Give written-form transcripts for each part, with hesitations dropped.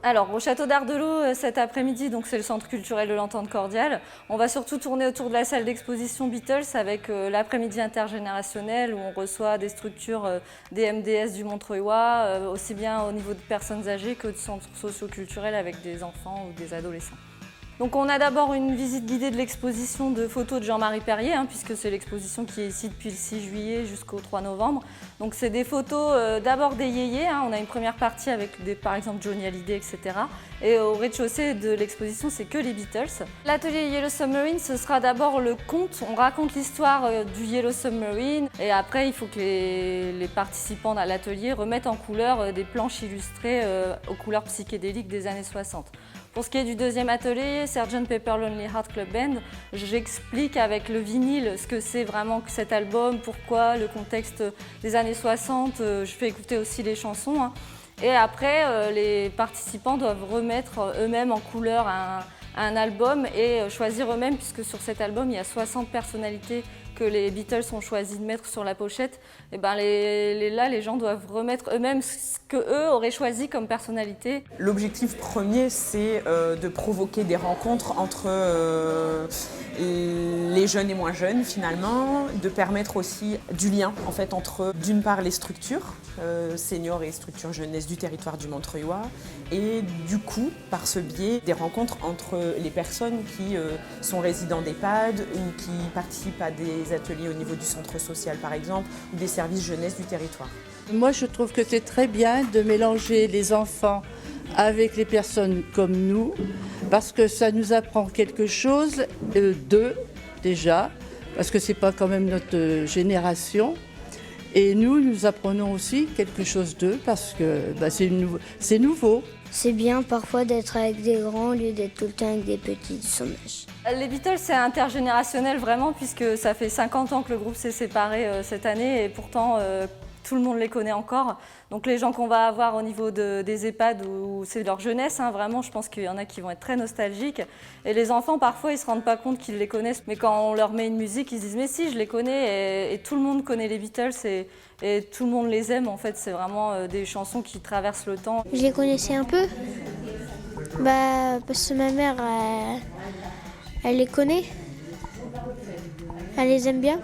Alors, au Château d'Ardelot, cet après-midi, donc c'est le centre culturel de l'Entente cordiale. On va surtout tourner autour de la salle d'exposition Beatles avec l'après-midi intergénérationnel où on reçoit des structures des MDS du Montreuilois, aussi bien au niveau de personnes âgées que de centres socio-culturels avec des enfants ou des adolescents. Donc on a d'abord une visite guidée de l'exposition de photos de Jean-Marie Perrier, puisque c'est l'exposition qui est ici depuis le 6 juillet jusqu'au 3 novembre. Donc c'est des photos d'abord des yéyés, on a une première partie avec par exemple Johnny Hallyday, etc. Et au rez-de-chaussée de l'exposition, c'est que les Beatles. L'atelier Yellow Submarine, ce sera d'abord le conte, on raconte l'histoire du Yellow Submarine et après il faut que les participants à l'atelier remettent en couleur des planches illustrées aux couleurs psychédéliques des années 60. Pour ce qui est du deuxième atelier, Sgt Pepper Lonely Heart Club Band, j'explique avec le vinyle ce que c'est vraiment que cet album, pourquoi, le contexte des années 60, je fais écouter aussi les chansons. Et après, les participants doivent remettre eux-mêmes en couleur un album et choisir eux-mêmes, puisque sur cet album, il y a 60 personnalités que les Beatles ont choisi de mettre sur la pochette. Et ben là, les gens doivent remettre eux-mêmes ce qu'eux auraient choisi comme personnalité. L'objectif premier, c'est de provoquer des rencontres entre les jeunes et moins jeunes, finalement, de permettre aussi du lien en fait, entre, d'une part, les structures, seniors et structures jeunesse du territoire du Montreuilois, et du coup, par ce biais, des rencontres entre les personnes qui sont résidents d'EHPAD ou qui participent à des ateliers au niveau du centre social, par exemple, ou des services jeunesse du territoire. Moi, je trouve que c'est très bien de mélanger les enfants avec les personnes comme nous, parce que ça nous apprend quelque chose d'eux, déjà, parce que ce n'est pas quand même notre génération. Et nous apprenons aussi quelque chose d'eux, parce que c'est nouveau. C'est bien parfois d'être avec des grands au lieu d'être tout le temps avec des petits de son âge. Les Beatles, c'est intergénérationnel vraiment, puisque ça fait 50 ans que le groupe s'est séparé cette année et pourtant tout le monde les connaît encore. Donc les gens qu'on va avoir au niveau des EHPAD, où c'est leur jeunesse, vraiment, je pense qu'il y en a qui vont être très nostalgiques. Et les enfants, parfois, ils ne se rendent pas compte qu'ils les connaissent. Mais quand on leur met une musique, ils se disent « mais si, je les connais ». Et tout le monde connaît les Beatles et tout le monde les aime. En fait, c'est vraiment des chansons qui traversent le temps. Je les connaissais un peu, parce que ma mère, elle les connaît. Elle les aime bien.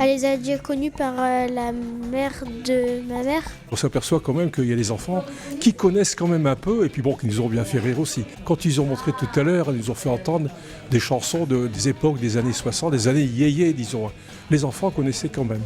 Elle les a déjà connus par la mère de ma mère. On s'aperçoit quand même qu'il y a des enfants qui connaissent quand même un peu et puis bon, qui nous ont bien fait rire aussi. Quand ils ont montré tout à l'heure, ils nous ont fait entendre des chansons des époques des années 60, des années yéyé, disons. Les enfants connaissaient quand même.